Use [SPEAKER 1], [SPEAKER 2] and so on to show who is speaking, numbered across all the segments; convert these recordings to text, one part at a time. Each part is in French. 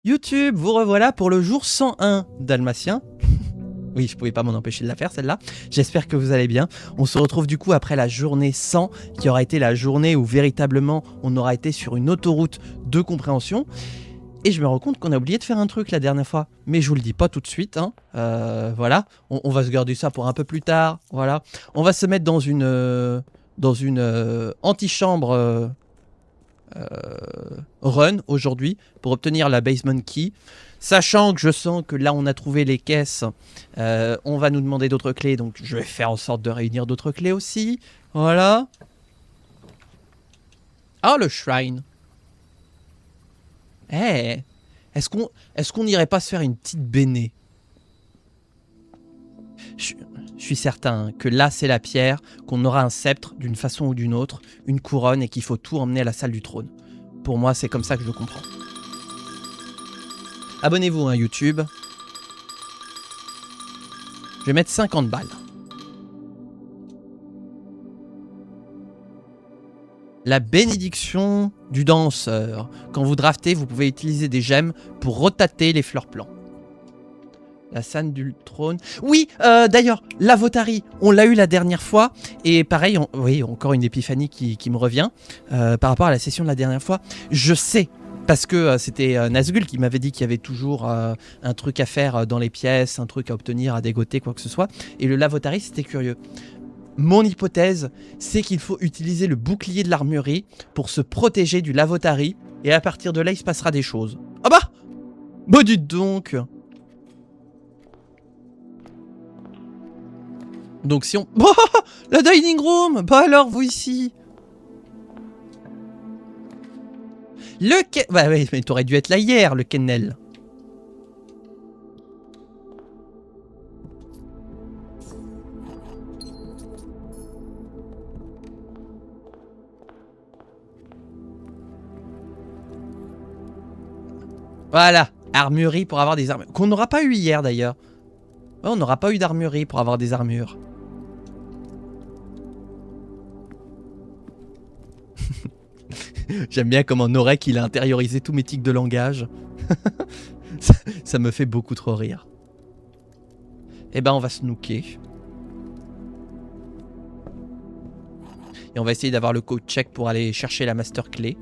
[SPEAKER 1] YouTube, vous revoilà pour le jour 101 Dalmatien. Oui, je pouvais pas m'en empêcher de la faire celle-là. J'espère que vous allez bien. On se retrouve du coup après la journée 100, qui aura été la journée où véritablement on aura été sur une autoroute de compréhension. Et je me rends compte qu'on a oublié de faire un truc la dernière fois. Mais je vous le dis pas tout de suite. Hein. Voilà, on va se garder ça pour un peu plus tard. Voilà, on va se mettre dans une antichambre run aujourd'hui pour obtenir la basement key. Sachant que je sens que là on a trouvé les caisses, on va nous demander d'autres clés, donc je vais faire en sorte de réunir d'autres clés aussi. Voilà. Ah, le shrine. Eh, hey, est-ce qu'on n'irait pas se faire une petite béné? Je suis certain que là c'est la pierre, qu'on aura un sceptre d'une façon ou d'une autre, une couronne et qu'il faut tout emmener à la salle du trône. Pour moi c'est comme ça que je le comprends. Abonnez-vous à YouTube. Je vais mettre 50 balles. La bénédiction du danseur. Quand vous draftez, vous pouvez utiliser des gemmes pour retater les fleurs plants. La salle du trône. Oui, d'ailleurs, l'Avotari, on l'a eu la dernière fois. Et pareil, oui, encore une épiphanie qui me revient. Par rapport à la session de la dernière fois. Je sais, parce que c'était Nazgul qui m'avait dit qu'il y avait toujours un truc à faire dans les pièces, un truc à obtenir, à dégoter, quoi que ce soit. Et le Lavotari, c'était curieux. Mon hypothèse, c'est qu'il faut utiliser le bouclier de l'armurerie pour se protéger du Lavotari. Et à partir de là, il se passera des choses. Ah bah! Bah dites donc! Donc si on... Oh, la dining room! Bah alors, vous ici! Bah oui, mais t'aurais dû être là hier, le kennel. Voilà, armurerie pour avoir des armures. Qu'on n'aura pas eu hier d'ailleurs. Ouais, on n'aura pas eu d'armurerie pour avoir des armures. J'aime bien comment Norek il a intériorisé tous mes tics de langage. ça me fait beaucoup trop rire. Eh ben on va snooker. Et on va essayer d'avoir le code check pour aller chercher la master clé.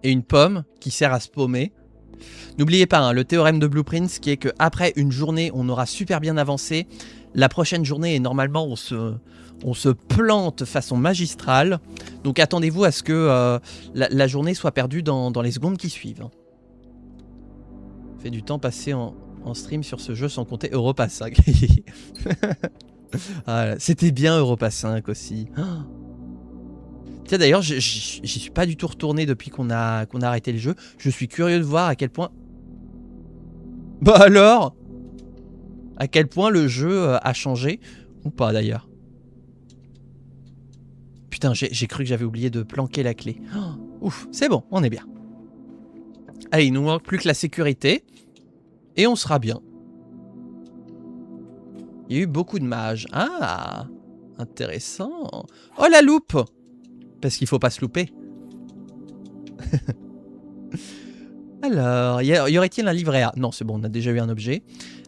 [SPEAKER 1] Et une pomme qui sert à se paumer. N'oubliez pas hein, le théorème de Blueprints qui est que après une journée on aura super bien avancé. La prochaine journée et normalement on se plante façon magistrale. Donc attendez-vous à ce que la journée soit perdue dans les secondes qui suivent. Fait du temps passé en stream sur ce jeu sans compter Europa 5. Ah, c'était bien Europa 5 aussi. Tiens d'ailleurs j'y suis pas du tout retourné depuis qu'on a arrêté le jeu. Je suis curieux de voir à quel point... Bah alors, à quel point le jeu a changé. Ou pas d'ailleurs. Putain j'ai cru que j'avais oublié de planquer la clé. Oh, ouf, c'est bon, on est bien. Allez, il nous manque plus que la sécurité. Et on sera bien. Il y a eu beaucoup de mages. Ah, intéressant. Oh la loupe! Parce qu'il faut pas se louper. Alors, y aurait-il un livret A? Non, c'est bon, on a déjà eu un objet.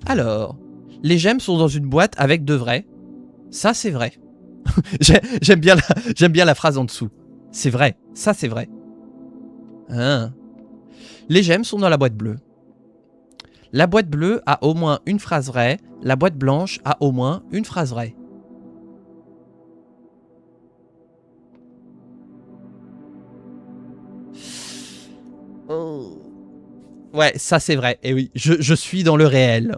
[SPEAKER 1] Alors, les gemmes sont dans une boîte avec de vrais. Ça, c'est vrai. J'aime bien la phrase en dessous. C'est vrai. Ça, c'est vrai. Hein. Les gemmes sont dans la boîte bleue. La boîte bleue a au moins une phrase vraie. La boîte blanche a au moins une phrase vraie. Oh. Ouais, ça c'est vrai. Et oui, je suis dans le réel.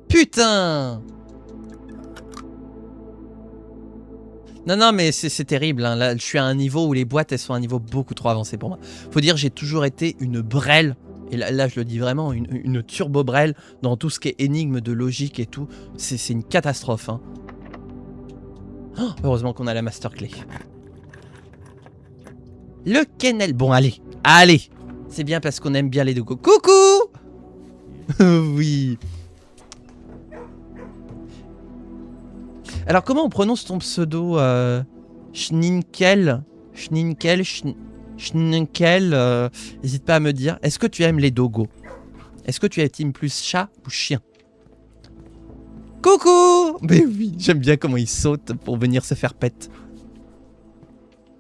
[SPEAKER 1] Putain! Non, mais c'est terrible. Hein. Là, je suis à un niveau où les boîtes, elles sont à un niveau beaucoup trop avancé pour moi. Faut dire, j'ai toujours été une brêle Et là, je le dis vraiment, une turbobrelle dans tout ce qui est énigme de logique et tout. C'est une catastrophe. Hein. Oh, heureusement qu'on a la master clé. Le kennel. Bon, allez. Allez. C'est bien parce qu'on aime bien les dogos. Coucou. Oui. Alors, comment on prononce ton pseudo Schninkel. Schninkel. N'hésite pas à me dire. Est-ce que tu aimes les dogos? Est-ce que tu es team plus chat ou chien? Coucou. Mais oui, j'aime bien comment il saute pour venir se faire pète.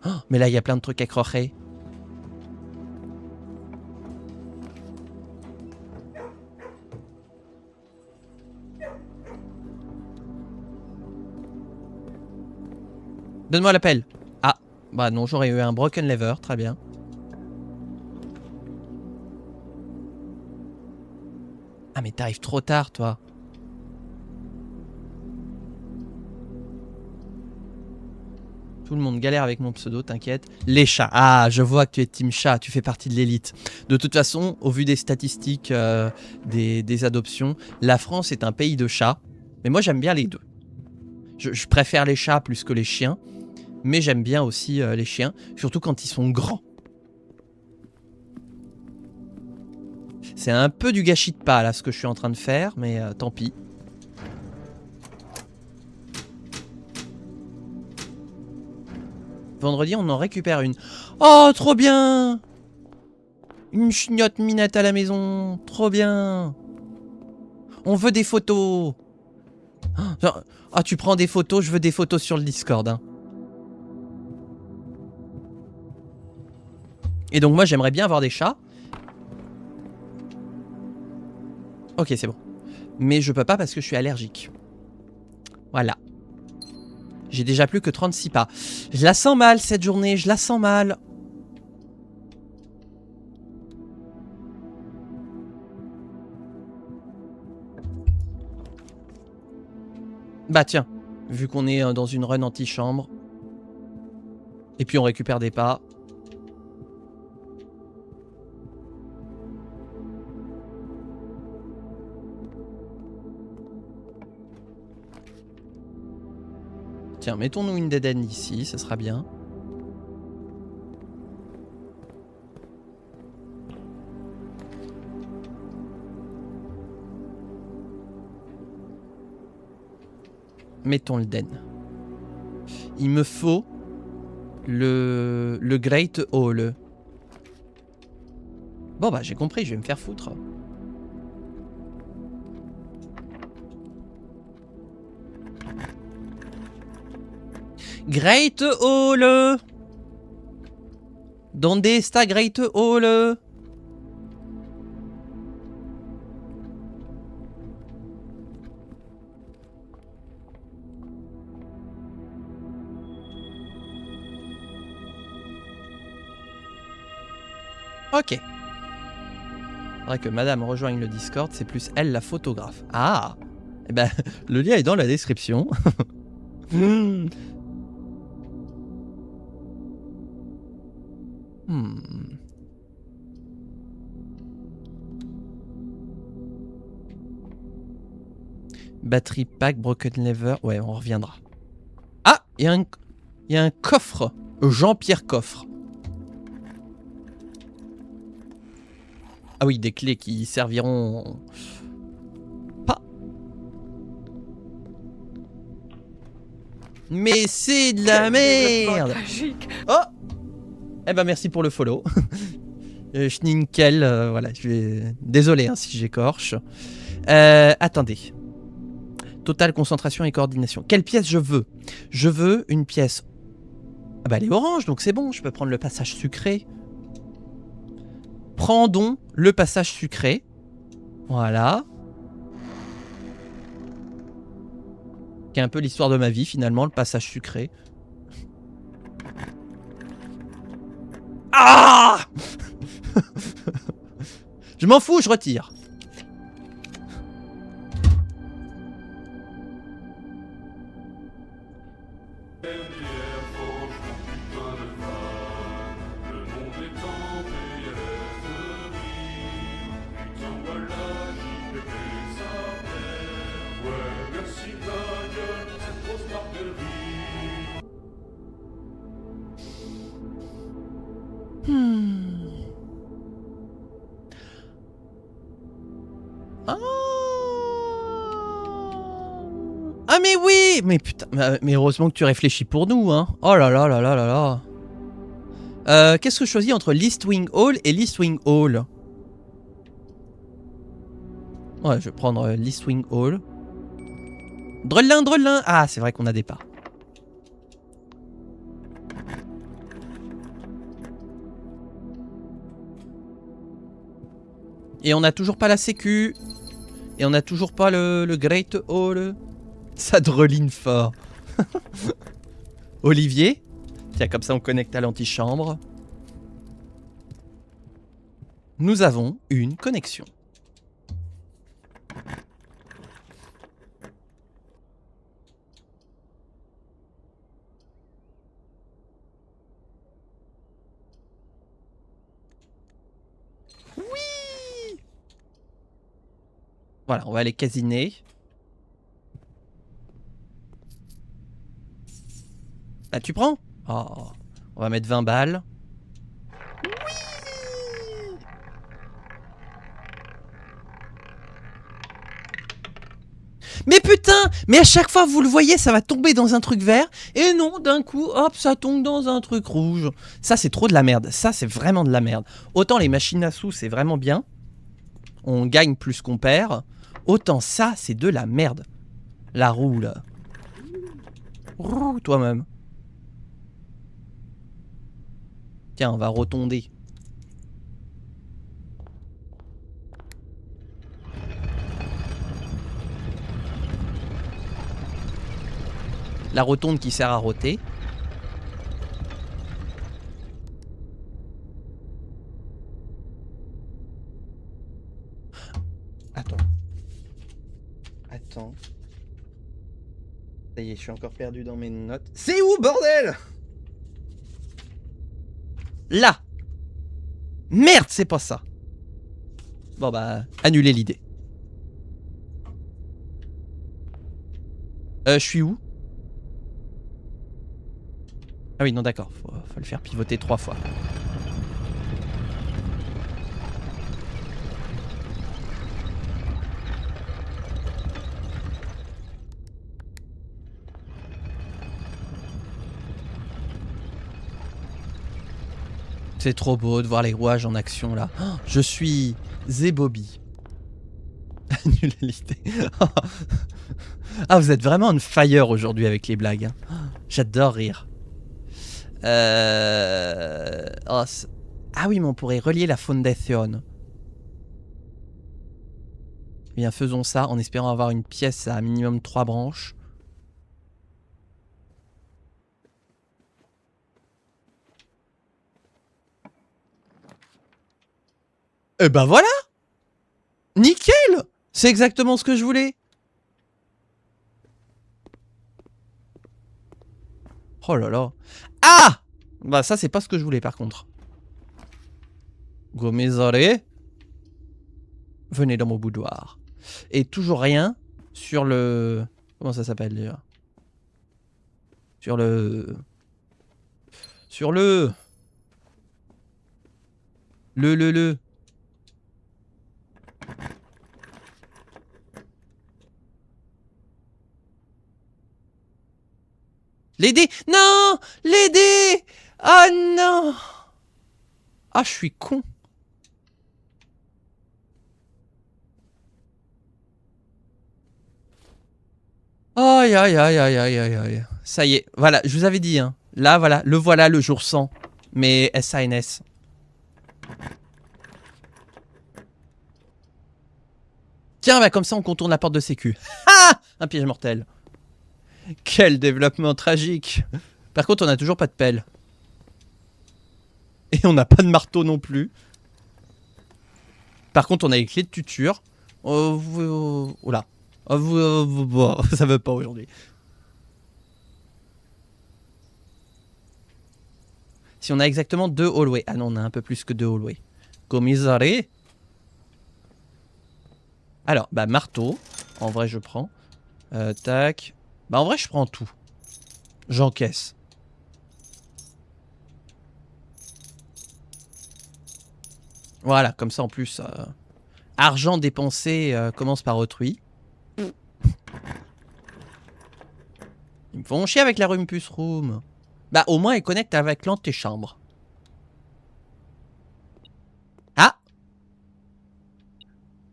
[SPEAKER 1] Oh, mais là, il y a plein de trucs à crocher. Donne-moi l'appel. Ah, bah non, j'aurais eu un broken lever, très bien. Ah, mais t'arrives trop tard, toi. Tout le monde galère avec mon pseudo, t'inquiète. Les chats. Ah, je vois que tu es team chat, tu fais partie de l'élite. De toute façon, au vu des statistiques des adoptions, la France est un pays de chats. Mais moi, j'aime bien les deux. Je préfère les chats plus que les chiens. Mais j'aime bien aussi les chiens, surtout quand ils sont grands. C'est un peu du gâchis de pas, là, ce que je suis en train de faire, mais tant pis. Vendredi, on en récupère une. Oh, trop bien! Une chignotte minette à la maison. Trop bien. On veut des photos. Ah, tu prends des photos, je veux des photos sur le Discord. Hein. Et donc moi, j'aimerais bien avoir des chats. Ok, c'est bon. Mais je peux pas parce que je suis allergique. Voilà. J'ai déjà plus que 36 pas. Je la sens mal cette journée, je la sens mal. Bah tiens, vu qu'on est dans une run anti-chambre. Et puis on récupère des pas. Tiens, mettons-nous une dead end ici, ça sera bien. Mettons le den. Il me faut le Great Hall. Bon bah j'ai compris, je vais me faire foutre. Great Hall. Donde está Great Hall? Ok. Faudrait que madame rejoigne le Discord, c'est plus elle la photographe. Ah. Eh ben, le lien est dans la description. Batterie pack, broken lever. Ouais, on reviendra. Ah, il y a un coffre. Jean-Pierre Coffre. Ah oui, des clés qui serviront pas. Mais c'est de la merde. Oh. Eh ben merci pour le follow. Schninkel, voilà, je vais... Désolé hein, si j'écorche. Attendez. Totale concentration et coordination. Quelle pièce je veux? Je veux une pièce... Ah bah elle est orange, donc c'est bon, je peux prendre le passage sucré. Prendons le passage sucré. Voilà. Qui est un peu l'histoire de ma vie finalement, le passage sucré. Ah. Je m'en fous, je retire. Ah mais oui. Mais putain, mais heureusement que tu réfléchis pour nous, hein. Oh là là là là là là. Qu'est-ce que je choisis entre l'Eastwing Hall et l'Eastwing Hall? Ouais, je vais prendre l'Eastwing Hall. Drelin, Drelin. Ah, c'est vrai qu'on a des parts. Et on n'a toujours pas la sécu. Et on n'a toujours pas le Great Hall. Ça dreline fort. Olivier. Tiens, comme ça on connecte à l'antichambre. Nous avons une connexion. Oui. Voilà, on va aller casiner. Bah tu prends? Oh, on va mettre 20 balles. Mais putain, mais à chaque fois vous le voyez, ça va tomber dans un truc vert. Et non, d'un coup, hop, ça tombe dans un truc rouge. Ça, c'est trop de la merde. Ça, c'est vraiment de la merde. Autant les machines à sous, c'est vraiment bien. On gagne plus qu'on perd. Autant ça, c'est de la merde. La roue, là. Roue, toi-même. Tiens, on va rotonder. La rotonde qui sert à roter. Attends. Attends. Ça y est, je suis encore perdu dans mes notes. C'est où, bordel? Là. Merde, c'est pas ça. Bon bah, annulez l'idée. Je suis où? Ah oui, non, d'accord. Faut le faire pivoter 3 fois. C'est trop beau de voir les rouages en action là. Oh, je suis Zébobby. Annulez l'idée. Ah, vous êtes vraiment on fire aujourd'hui avec les blagues. Hein. J'adore rire. Oh, ah oui, mais on pourrait relier la Fondation. Bien, faisons ça en espérant avoir une pièce à minimum 3 branches. Et ben voilà. Nickel. C'est exactement ce que je voulais. Oh là là. Ah. Bah ça c'est pas ce que je voulais par contre. Gomezare. Venez dans mon boudoir. Et toujours rien sur le... Comment ça s'appelle déjà? Sur le... Sur le... Le... Les dés. Non. Les dés. Oh non. Ah, je suis con. Aïe, aïe, aïe, aïe, aïe, aïe, aïe. Ça y est, voilà, je vous avais dit, hein. Là, voilà le jour 100. Mais SANS. Tiens, bah comme ça, on contourne la porte de sécu. Ah, un piège mortel. Quel développement tragique. Par contre, on n'a toujours pas de pelle. Et on n'a pas de marteau non plus. Par contre, on a les clés de tuture. Oula. Ça veut pas aujourd'hui. Si on a exactement 2 hallways. Ah non, on a un peu plus que 2 hallways. Commissariat. Alors, bah marteau. En vrai, je prends. Tac. Bah en vrai, je prends tout. J'encaisse. Voilà, comme ça en plus. Argent dépensé commence par autrui. Ils me font chier avec la Rumpus Room. Bah au moins ils connectent avec l'antichambre. Ah,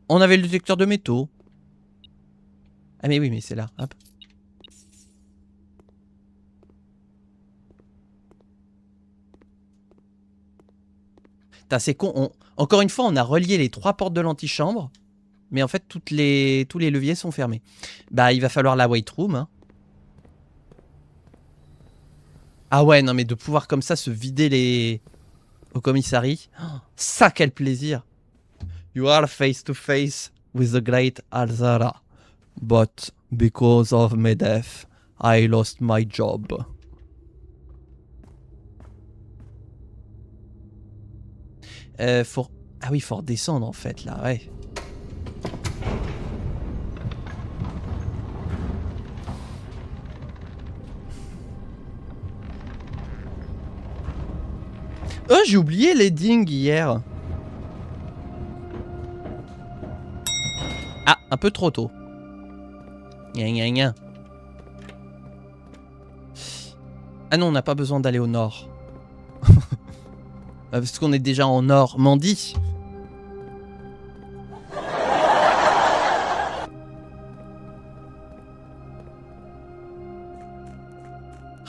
[SPEAKER 1] on avait le détecteur de métaux. Ah mais oui, mais c'est là. Hop. C'est con. Encore une fois, on a relié les 3 portes de l'antichambre. Mais en fait, tous les leviers sont fermés. Bah, il va falloir la White Room. Hein. Ah ouais, non mais de pouvoir comme ça se vider les... au commissariat. Oh, ça, quel plaisir. You are face to face with the great Alzara. But because of my death, I lost my job. Ah oui, faut redescendre en fait là, ouais. Oh, j'ai oublié les dings hier. Ah, un peu trop tôt. Gna gna gna. Ah non, on n'a pas besoin d'aller au nord. Parce qu'on est déjà en Normandie.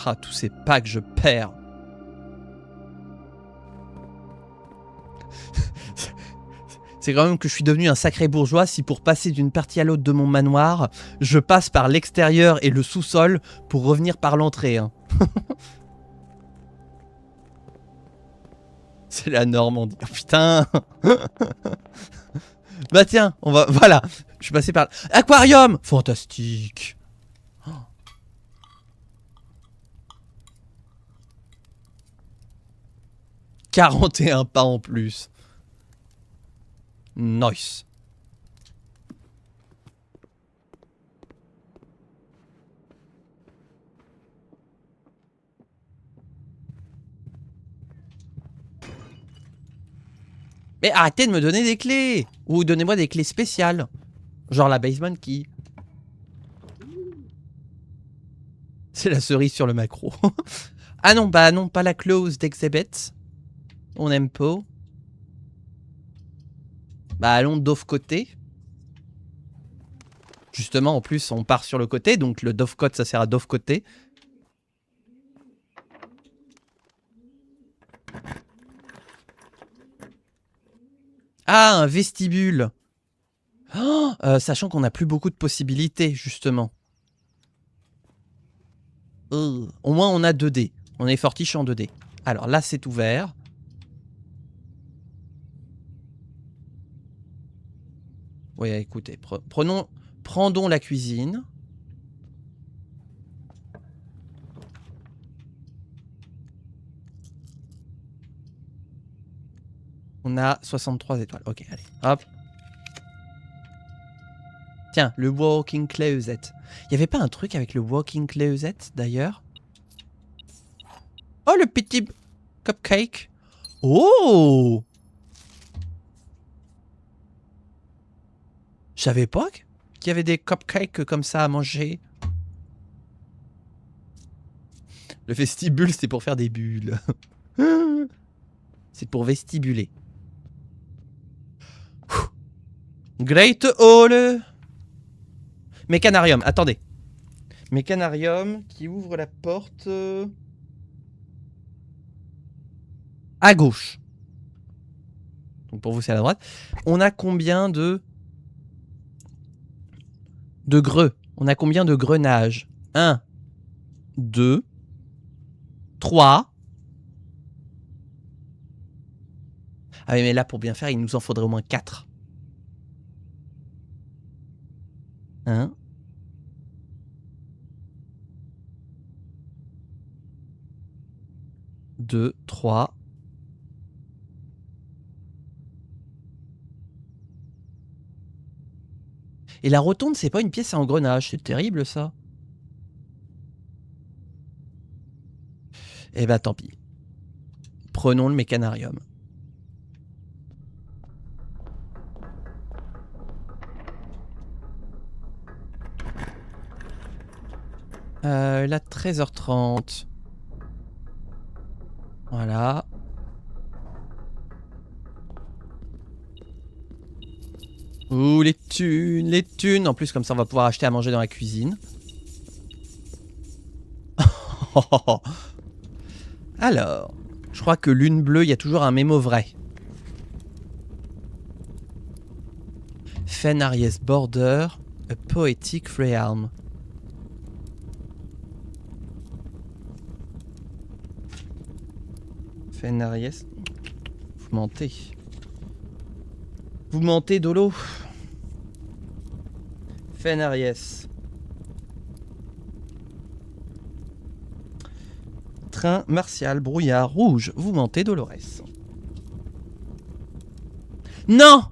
[SPEAKER 1] Ah, tous ces packs, je perds. C'est quand même que je suis devenu un sacré bourgeois si pour passer d'une partie à l'autre de mon manoir, je passe par l'extérieur et le sous-sol pour revenir par l'entrée. Hein. C'est la Normandie. Oh, putain. Bah tiens, on va... Voilà. Je suis passé par... Aquarium. Fantastique. 41 pas en plus. Nice. Mais arrêtez de me donner des clés. Ou donnez-moi des clés spéciales. Genre la basement key. C'est la cerise sur le macro. Ah non, bah non, pas la closed exhibit. On aime pas. Bah allons d'off côté. Justement, en plus, on part sur le côté. Donc le doff code, ça sert à doff côté. Ah, un vestibule. Oh, sachant qu'on n'a plus beaucoup de possibilités, justement. Au moins, on a 2D. On est fortiche en 2D. Alors là, c'est ouvert. Oui, écoutez, prendons la cuisine. On a 63 étoiles. Ok, allez, hop. Tiens, le walking closet. Il y avait pas un truc avec le walking closet, d'ailleurs? Oh, le petit cupcake. Oh! Je savais pas qu'il y avait des cupcakes comme ça à manger. Le vestibule, c'est pour faire des bulles. C'est pour vestibuler. Great Hall. Mécanarium, attendez. Mécanarium qui ouvre la porte... à gauche. Donc pour vous, c'est à la droite. On a combien de greux? On a combien de grenages? 1, 2, 3. Ah oui, mais là, pour bien faire, il nous en faudrait au moins 4. 1. 2, 3. Et la rotonde, c'est pas une pièce à engrenage. C'est terrible, ça. Eh bah, tant pis. Prenons le mécanarium. Là, 13h30. Voilà. Ouh, les thunes, les thunes. En plus, comme ça, on va pouvoir acheter à manger dans la cuisine. Alors, je crois que lune bleue, il y a toujours un mémo vrai. Fenarius Border, a poetic realm. Fenarius. Vous mentez. Vous mentez, Dolo. Fenarius. Train martial, brouillard, rouge. Vous mentez, Dolores. Non!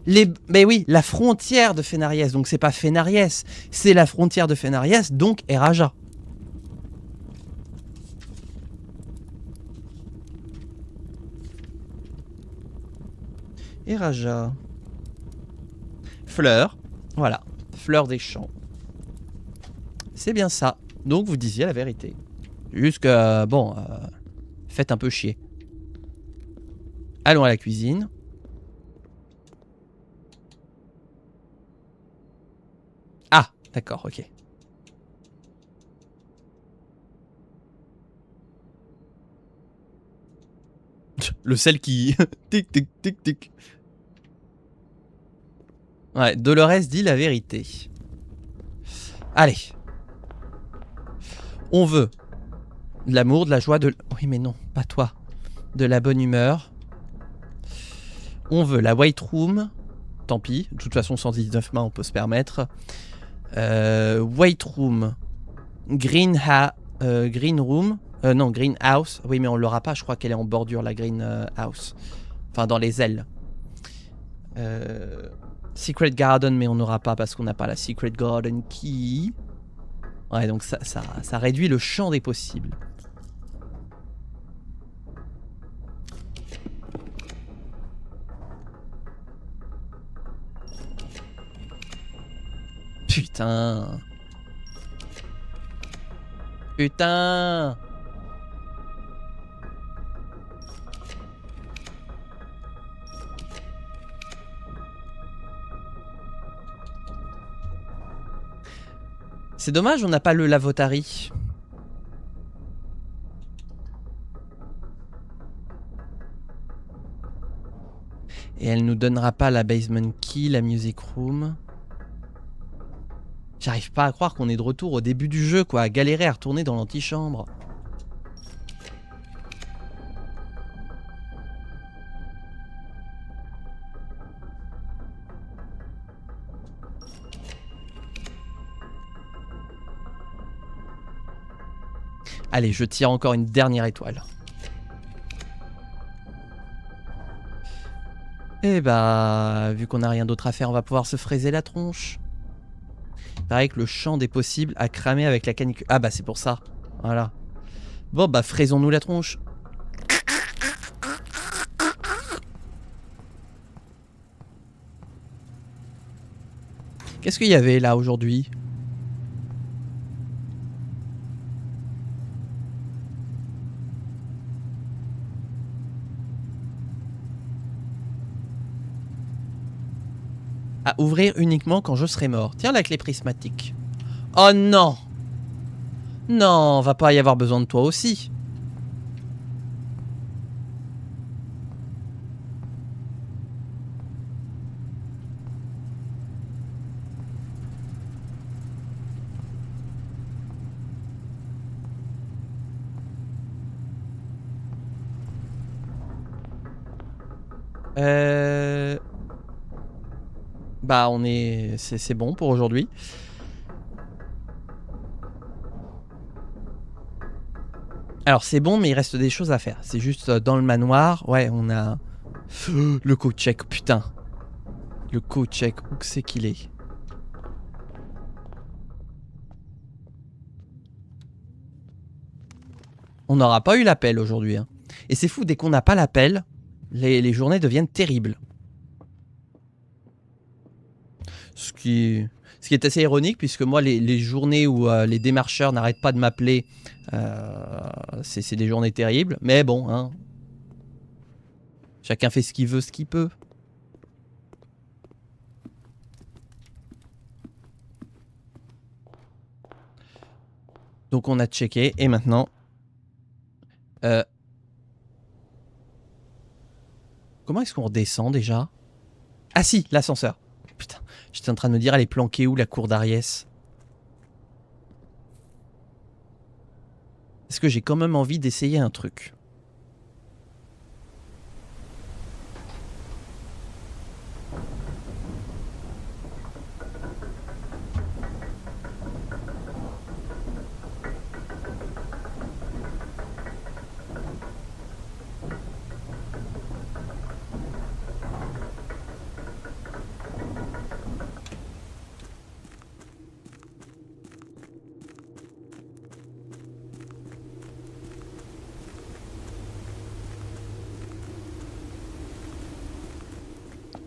[SPEAKER 1] Mais oui, la frontière de Fenarius. Donc c'est pas Fenarius, c'est la frontière de Fenarius, donc Eraja. Eraja. Fleur. Voilà. Fleur des champs. C'est bien ça. Donc vous disiez la vérité. Juste que, bon, faites un peu chier. Allons à la cuisine. Ah, d'accord, ok. Le sel qui... tic, tic, tic, tic. Ouais, Dolores dit la vérité. Allez. On veut de l'amour, de la joie, de... Oui, mais non, pas toi. De la bonne humeur. On veut la White Room. Tant pis. De toute façon, 119 mains, on peut se permettre. White Room. Green Room. Non, Green House. Oui, mais on l'aura pas. Je crois qu'elle est en bordure, la Green House. Enfin, dans les ailes. Secret Garden, mais on n'aura pas parce qu'on n'a pas la Secret Garden Key. Ouais, donc ça réduit le champ des possibles. Putain. Putain. C'est dommage, on n'a pas le Lavotari. Et elle nous donnera pas la basement key, la music room. J'arrive pas à croire qu'on est de retour au début du jeu, quoi, à galérer à retourner dans l'antichambre. Allez, je tire encore une dernière étoile. Et bah, vu qu'on n'a rien d'autre à faire, on va pouvoir se fraiser la tronche. Pareil que le champ des possibles a cramé avec la canicule. Ah bah c'est pour ça. Voilà. Bon bah fraisons-nous la tronche. Qu'est-ce qu'il y avait là aujourd'hui ? À ouvrir uniquement quand je serai mort. Tiens la clé prismatique. Oh non! Non, va pas y avoir besoin de toi aussi. Bah on est... C'est bon pour aujourd'hui. Alors c'est bon mais il reste des choses à faire. C'est juste dans le manoir. Ouais on a... Le co-check, putain. Le co-check, où que c'est qu'il est ? On n'aura pas eu l'appel aujourd'hui. Hein. Et c'est fou, dès qu'on n'a pas l'appel, les journées deviennent terribles. Ce qui Ce qui est assez ironique puisque moi, les journées où les démarcheurs n'arrêtent pas de m'appeler, c'est des journées terribles. Mais bon, hein, chacun fait ce qu'il veut, ce qu'il peut. Donc on a checké et maintenant... Comment est-ce qu'on redescend déjà? Ah si, l'ascenseur. Putain, j'étais en train de me dire, elle est planquée où la cour d'Ariès? Est-ce que j'ai quand même envie d'essayer un truc?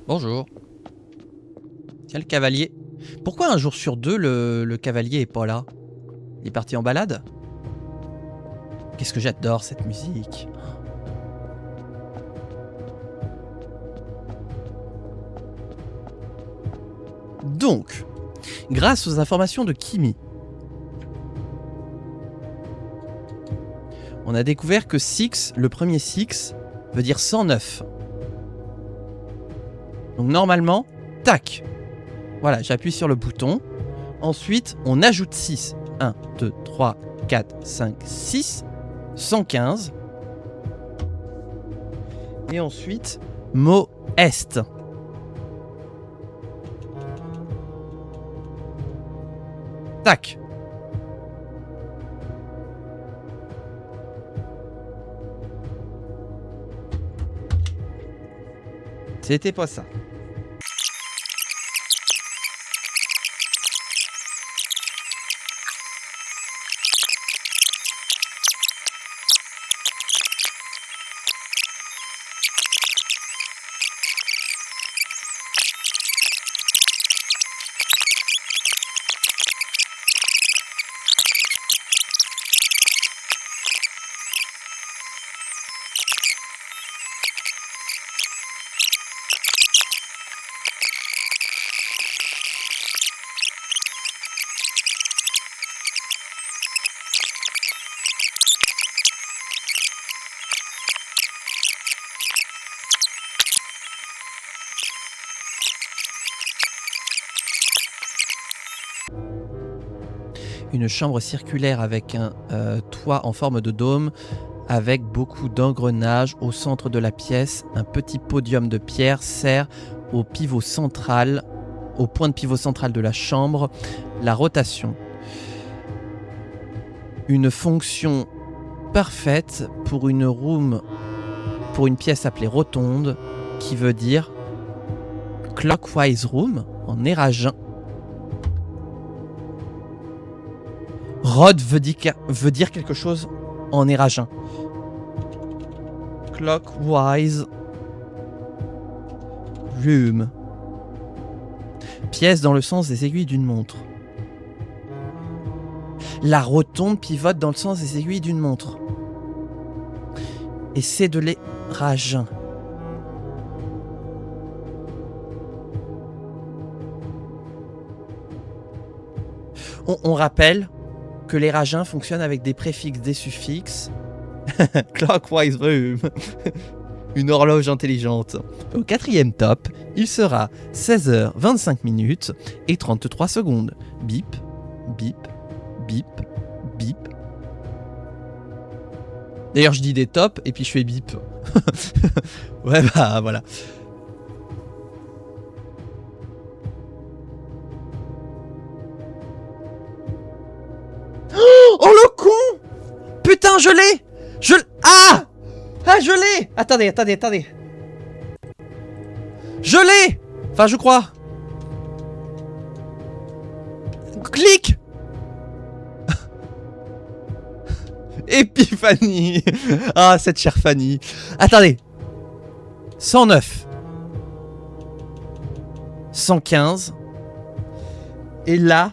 [SPEAKER 1] Bonjour. Tiens, le cavalier. Pourquoi un jour sur deux, le cavalier est pas là? Il est parti en balade? Qu'est-ce que j'adore cette musique. Donc, grâce aux informations de Kimi, on a découvert que 6, le premier 6, veut dire 109. Donc normalement, tac. Voilà, j'appuie sur le bouton. Ensuite, on ajoute 6. 1, 2, 3, 4, 5, 6. 115. Et ensuite, mot est. Tac. C'était pas ça. Une chambre circulaire avec un toit en forme de dôme, avec beaucoup d'engrenages. Au centre de la pièce, un petit podium de pierre sert au pivot central, au point de pivot central de la chambre, la rotation. Une fonction parfaite pour une room, pour une pièce appelée rotonde, qui veut dire clockwise room en éragin. Rod veut dire quelque chose en éragin. Clockwise room. Pièce dans le sens des aiguilles d'une montre. La rotonde pivote dans le sens des aiguilles d'une montre. Et c'est de l'éragin. On rappelle que l'éragin fonctionne avec des préfixes, des suffixes. Clockwise room. Une horloge intelligente. Au 4e top, il sera 16h25 et 33 secondes. Bip, bip, bip, bip. D'ailleurs, je dis des tops et puis je fais bip. Ouais, bah voilà. Oh le con! Putain, je l'ai! Ah! Ah, je l'ai! Attendez. Je l'ai! Enfin, je crois. Clique! Épiphanie! Ah, cette chère Fanny. Attendez. 109. 115. Et là,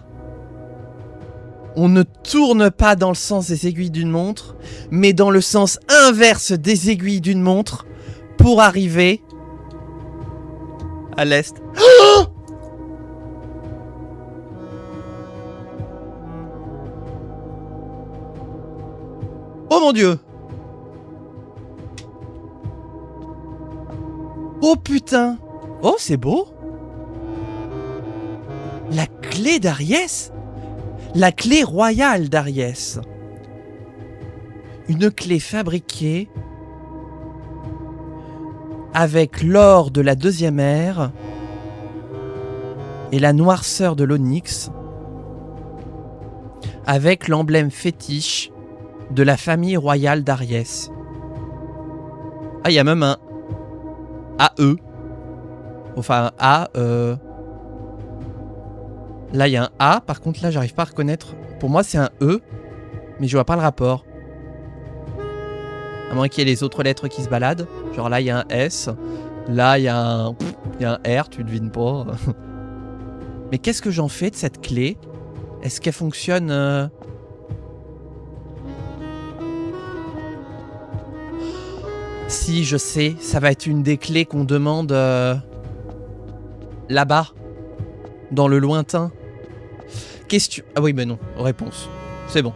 [SPEAKER 1] on ne tourne pas dans le sens des aiguilles d'une montre, mais dans le sens inverse des aiguilles d'une montre pour arriver à l'est. Oh, oh mon Dieu! Oh putain! Oh, c'est beau! La clé d'Ariès? La clé royale d'Ariès. Une clé fabriquée avec l'or de la deuxième ère et la noirceur de l'onyx, avec l'emblème fétiche de la famille royale d'Ariès. Ah, il y a même un AE. Enfin, un A. Là, il y a un A. Par contre, là, j'arrive pas à reconnaître. Pour moi, c'est un E. Mais je vois pas le rapport. À moins qu'il y ait les autres lettres qui se baladent. Genre là, il y a un S. Là, il y a un... Il y a un R, tu devines pas. Mais qu'est-ce que j'en fais de cette clé? Est-ce qu'elle fonctionne Si, je sais. Ça va être une des clés qu'on demande là-bas. Dans le lointain. Question... Ah oui, mais non. Réponse. C'est bon.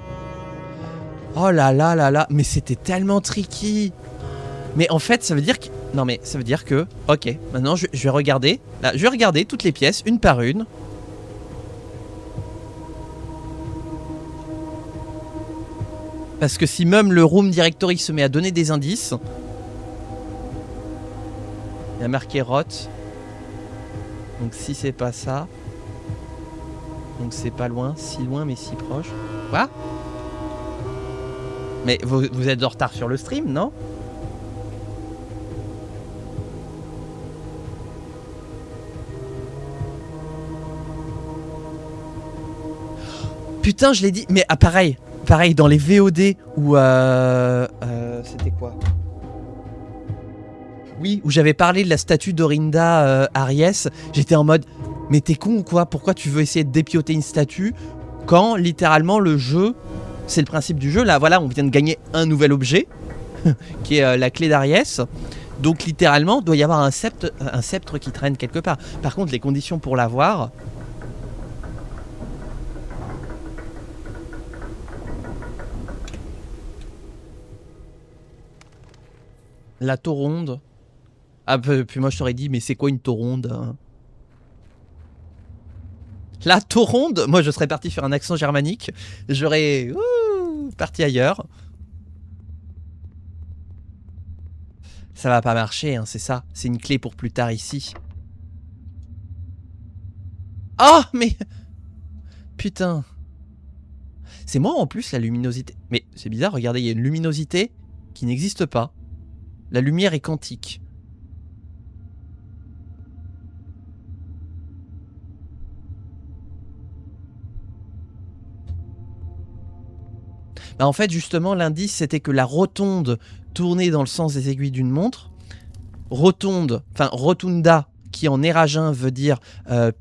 [SPEAKER 1] Oh là là là là. Mais c'était tellement tricky. Mais en fait, ça veut dire que... Non, mais ça veut dire que... Ok, maintenant, je vais regarder. Là, je vais regarder toutes les pièces, une par une. Parce que si même le Room Directory se met à donner des indices... Il y a marqué Roth. Donc si c'est pas ça... Donc c'est pas loin, si loin mais si proche. Quoi? Mais vous êtes en retard sur le stream, non? Putain, je l'ai dit. Mais ah, pareil dans les VOD où c'était quoi? Oui, où j'avais parlé de la statue d'Orinda Ariès. J'étais en mode, mais t'es con ou quoi? Pourquoi tu veux essayer de dépioter une statue quand littéralement le jeu, c'est le principe du jeu. Là, voilà, on vient de gagner un nouvel objet qui est la clé d'Ariès. Donc littéralement, il doit y avoir un sceptre qui traîne quelque part. Par contre, les conditions pour l'avoir... La tauronde. Ah, puis moi je t'aurais dit, mais c'est quoi une tauronde hein? La tauronde? Moi je serais parti faire un accent germanique. J'aurais parti ailleurs. Ça va pas marcher, hein, c'est ça. C'est une clé pour plus tard ici. Ah, mais... Putain. C'est moi en plus la luminosité. Mais c'est bizarre, regardez, il y a une luminosité qui n'existe pas. La lumière est quantique. Bah en fait, justement, l'indice, c'était que la rotonde tournait dans le sens des aiguilles d'une montre. Rotonde, enfin rotunda, qui en éragin veut dire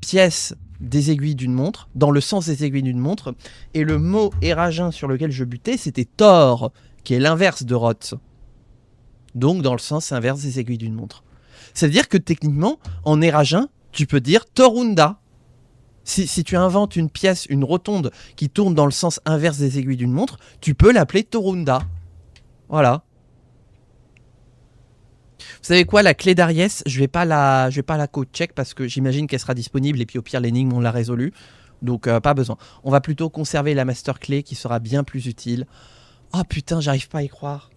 [SPEAKER 1] pièce des aiguilles d'une montre, dans le sens des aiguilles d'une montre. Et le mot éragin sur lequel je butais, c'était tor, qui est l'inverse de rot. Donc dans le sens inverse des aiguilles d'une montre. Ça veut dire que techniquement, en éragin, tu peux dire torunda. Si tu inventes une pièce, une rotonde qui tourne dans le sens inverse des aiguilles d'une montre, tu peux l'appeler torunda. Voilà. Vous savez quoi, la clé d'Ariès, je vais pas la code check parce que j'imagine qu'elle sera disponible et puis au pire l'énigme on l'a résolue. Donc pas besoin. On va plutôt conserver la master clé qui sera bien plus utile. Oh putain, j'arrive pas à y croire.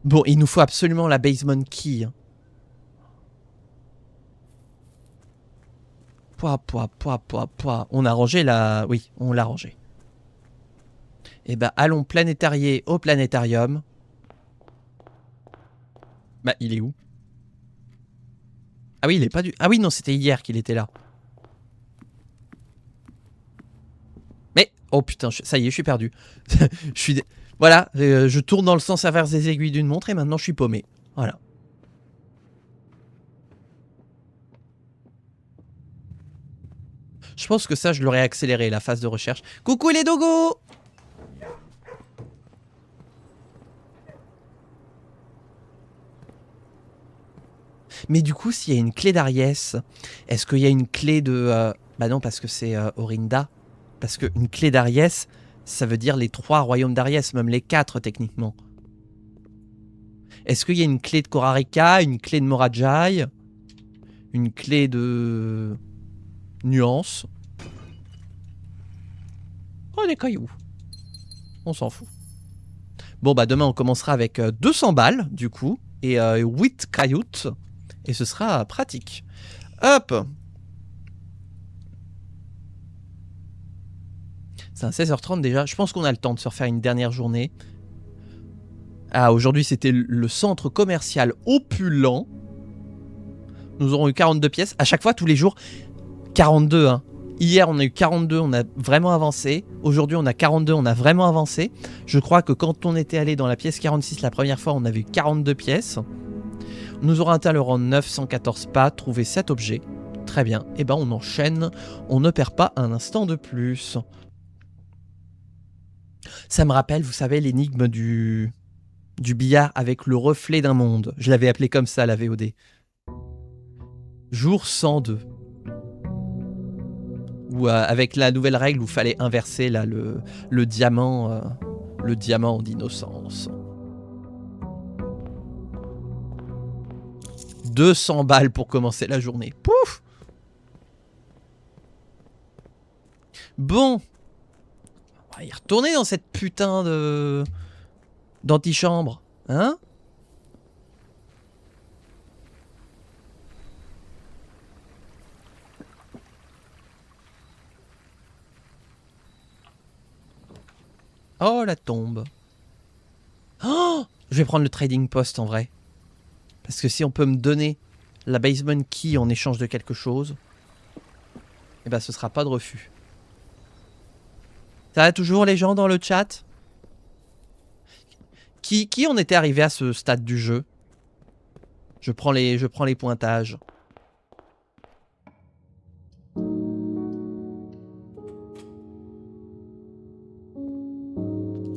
[SPEAKER 1] Bon, il nous faut absolument la basement key. Pouah. On a rangé la... Oui, on l'a rangé. Eh ben, allons planétarier au planétarium. Bah, il est où? Ah oui, il est pas du... Ah oui, non, c'était hier qu'il était là. Mais... Oh putain, ça y est, je suis perdu. Je suis... Voilà, je tourne dans le sens inverse des aiguilles d'une montre et maintenant je suis paumé. Voilà. Je Je pense que ça, je l'aurais accéléré, la phase de recherche. Coucou les dogos! Mais du coup, s'il y a une clé d'Ariès, est-ce qu'il y a une clé de... Bah non, parce que c'est Orinda. Parce qu'une clé d'Ariès, ça veut dire les 3 royaumes d'Ariès, même les 4 techniquement. Est-ce qu'il y a une clé de Korarika, une clé de Morajai, une clé de... Nuance? Oh, des cailloux. On s'en fout. Bon, bah demain, on commencera avec 200 balles, du coup, et 8 cailloux. Et ce sera pratique. Hop! C'est un 16h30 déjà. Je pense qu'on a le temps de se refaire une dernière journée. Ah, aujourd'hui, c'était le centre commercial opulent. Nous aurons eu 42 pièces. À chaque fois, tous les jours, 42. Hein. Hier, on a eu 42, on a vraiment avancé. Aujourd'hui, on a 42, on a vraiment avancé. Je crois que quand on était allé dans la pièce 46 la première fois, on avait eu 42 pièces. Nous aurons atteint le rang 914 pas, trouvé 7 objets. Très bien. Et ben on enchaîne. On ne perd pas un instant de plus. Ça me rappelle, vous savez, l'énigme du billard avec le reflet d'un monde. Je l'avais appelé comme ça, la VOD. Jour 102. Ou avec la nouvelle règle où il fallait inverser là, le diamant d'innocence. 200 balles pour commencer la journée. Pouf! Bon. On va y retourner dans cette putain de... d'antichambre. Hein? Oh, la tombe. Oh! Je vais prendre le trading post en vrai. Parce que si on peut me donner la basement key en échange de quelque chose, eh ben ce sera pas de refus. Ça va toujours les gens dans le chat? Qui en était arrivé à ce stade du jeu? Je prends les pointages.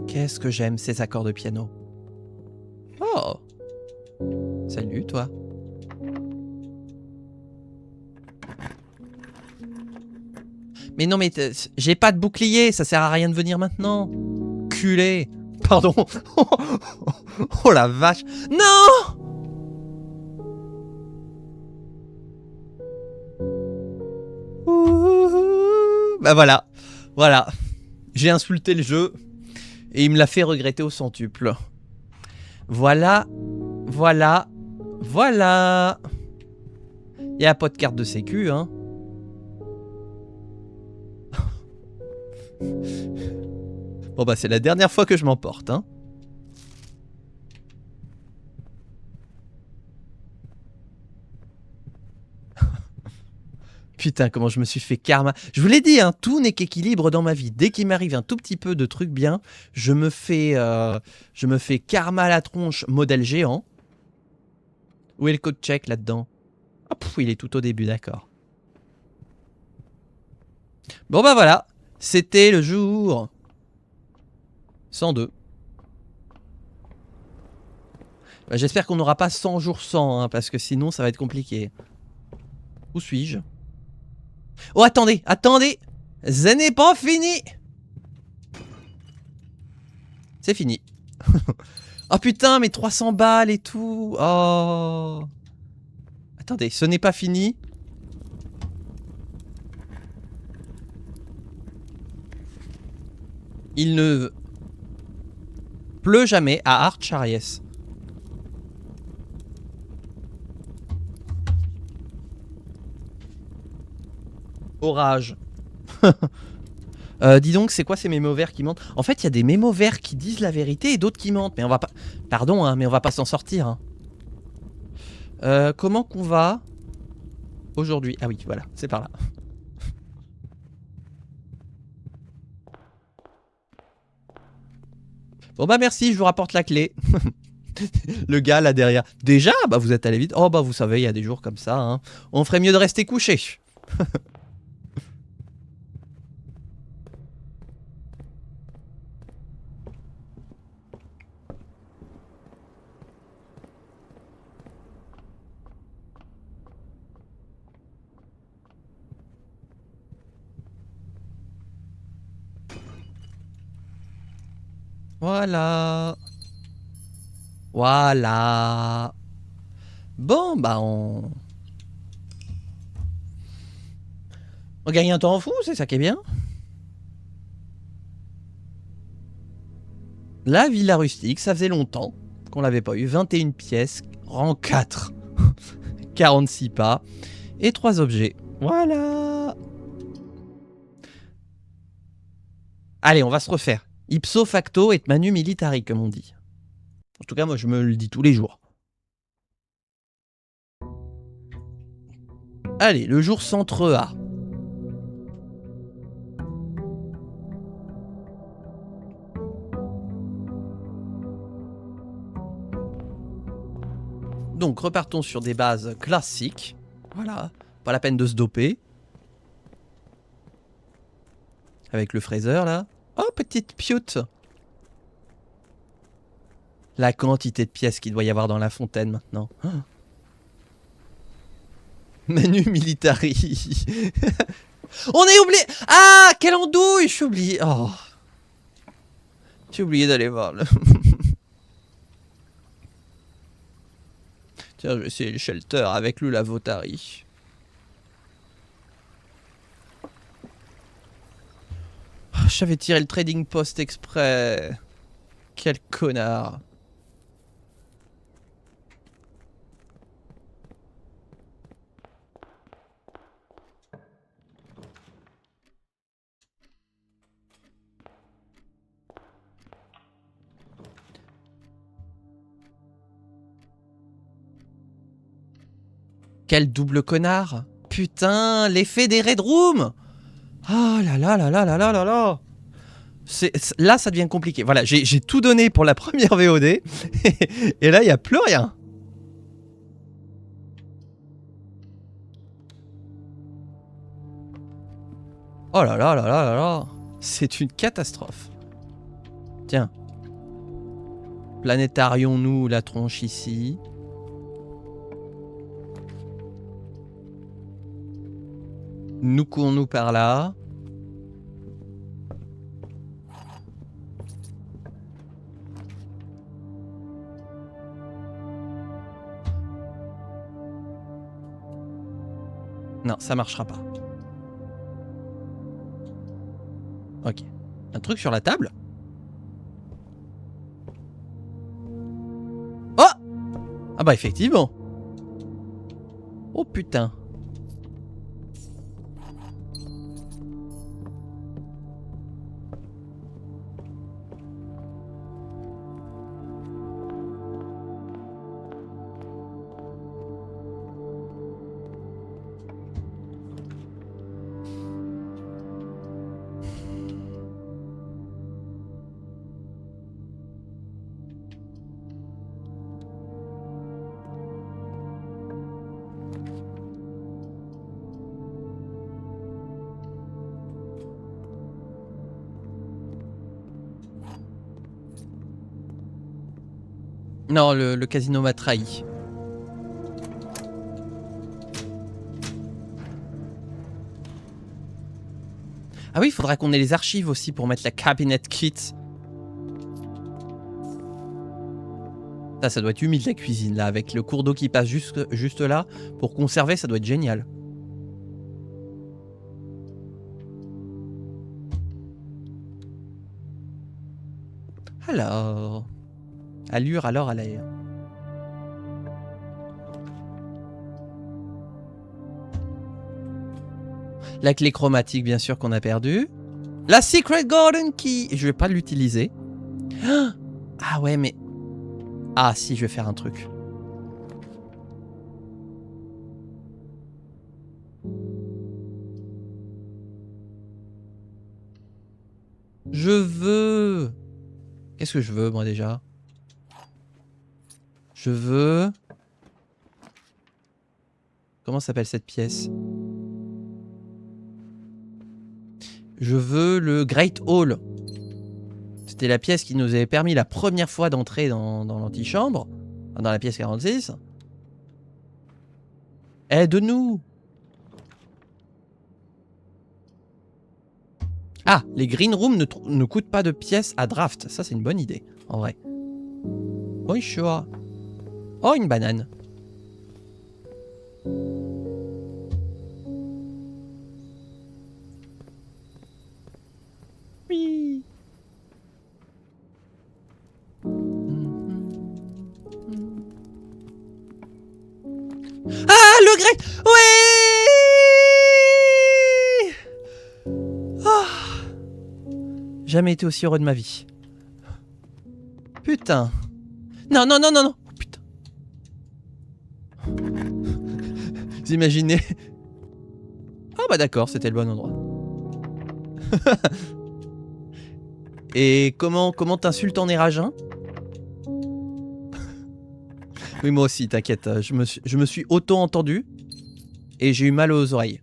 [SPEAKER 1] Qu'est-ce que j'aime ces accords de piano. Oh! Salut, toi. Mais non, mais j'ai pas de bouclier, ça sert à rien de venir maintenant. Culé. Pardon. Oh la vache. Non! Bah voilà. Voilà. J'ai insulté le jeu. Et il me l'a fait regretter au centuple. Voilà. Voilà. Voilà. Il n'y a pas de carte de sécu, hein. Bon bah c'est la dernière fois que je m'emporte, hein. Putain, comment je me suis fait karma. Je vous l'ai dit, hein, tout n'est qu'équilibre dans ma vie. Dès qu'il m'arrive un tout petit peu de trucs bien, je me fais karma à la tronche modèle géant. Où est le code check là-dedans? Ah, il est tout au début, d'accord. Bon bah voilà, c'était le jour 102. Bah, j'espère qu'on n'aura pas 100 jours 100, hein, parce que sinon ça va être compliqué. Où suis-je? Oh attendez, attendez! Ce n'est pas fini! C'est fini. Oh putain, mais 300 balles et tout. Oh. Attendez, ce n'est pas fini. Il ne pleut jamais à Archaries. Orage. Dis donc, c'est quoi ces mémos verts qui mentent? En fait, il y a des mémos verts qui disent la vérité et d'autres qui mentent. Mais on va pas... Pardon, hein, mais on va pas s'en sortir. Hein. Comment qu'on va aujourd'hui? Ah oui, voilà, c'est par là. Bon bah merci, je vous rapporte la clé. Le gars là derrière. Déjà? Bah vous êtes allé vite. Oh bah vous savez, il y a des jours comme ça. Hein. On ferait mieux de rester couché. Voilà. Voilà. Bon, bah on gagne un temps fou, c'est ça qui est bien. La villa rustique, ça faisait longtemps qu'on l'avait pas eu. 21 pièces, rang 4. 46 pas. Et 3 objets. Voilà. Allez, on va se refaire. Ipso facto et manu militari, comme on dit. En tout cas, moi, je me le dis tous les jours. Allez, le jour centre A. Donc, repartons sur des bases classiques. Voilà. Pas la peine de se doper. Avec le fraiseur, là. Oh, petite pioute. La quantité de pièces qu'il doit y avoir dans la fontaine, maintenant. Oh. Manu militari. On est oublié. Ah, quelle andouille. Je suis oublié. Oh. J'ai oublié d'aller voir. Tiens, je vais essayer le shelter avec le lavotari. J'avais tiré le trading post exprès. Quel connard. Quel double connard. Putain, l'effet des Red Rooms. Oh là là là là là là là là. Là, ça devient compliqué. Voilà, j'ai tout donné pour la première VOD. Et là, il n'y a plus rien. Oh là là là là là là. C'est une catastrophe. Tiens. Planétarions-nous la tronche ici. Nous courons-nous par là. Non, ça marchera pas. Ok. Un truc sur la table? Oh! Ah bah effectivement. Oh putain. Non, le casino m'a trahi. Ah oui, il faudra qu'on ait les archives aussi pour mettre la cabinet kit. Ça doit être humide la cuisine là, avec le cours d'eau qui passe juste là. Pour conserver, ça doit être génial. Alors... Allure alors à l'air. La clé chromatique, bien sûr, qu'on a perdue. La Secret Garden Key. Je vais pas l'utiliser. Ah ouais, mais... Ah si, je vais faire un truc. Je veux... Qu'est-ce que je veux, moi, déjà? Je veux... Comment s'appelle cette pièce? Je veux le Great Hall. C'était la pièce qui nous avait permis la première fois d'entrer dans l'antichambre. Dans la pièce 46. Aide-nous! Ah, les green rooms ne coûtent pas de pièces à draft. Ça, c'est une bonne idée, en vrai. Oui, sure. Oh, une banane. Oui. Ah, le grec. Oui. Ah. Jamais été aussi heureux de ma vie. Putain. Non, non, non, non, non. Putain. Vous imaginez? Ah bah d'accord, c'était le bon endroit. Et comment t'insultes en éragin? Oui, moi aussi, t'inquiète. Je me suis auto-entendu et j'ai eu mal aux oreilles.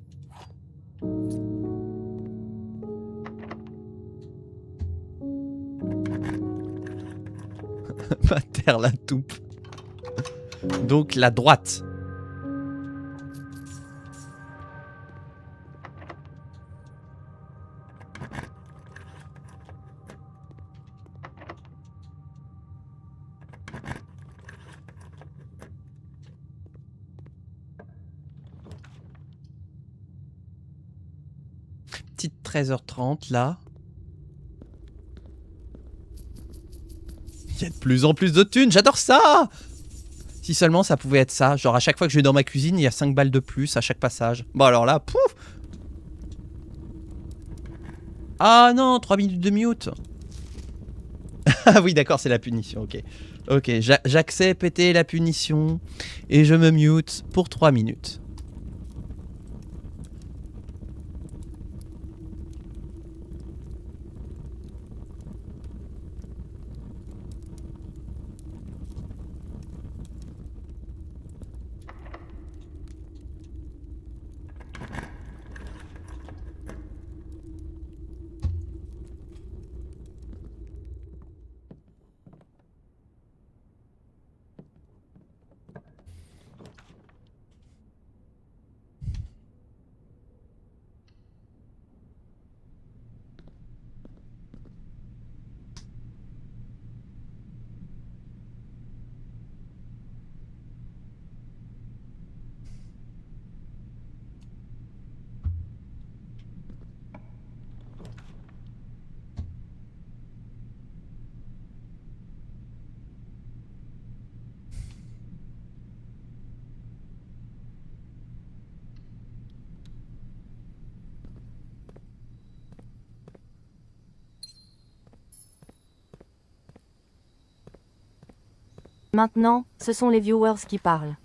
[SPEAKER 1] Pater la toupe. Donc la droite. Petite 13h30 là. Il y a de plus en plus de thunes, j'adore ça! Si seulement ça pouvait être ça. Genre à chaque fois que je vais dans ma cuisine, il y a 5 balles de plus à chaque passage. Bon alors là, pouf! Ah non, 3 minutes de mute. Ah oui d'accord, c'est la punition, ok. Ok, j'accepte péter la punition et je me mute pour 3 minutes.
[SPEAKER 2] Maintenant, ce sont les viewers qui parlent.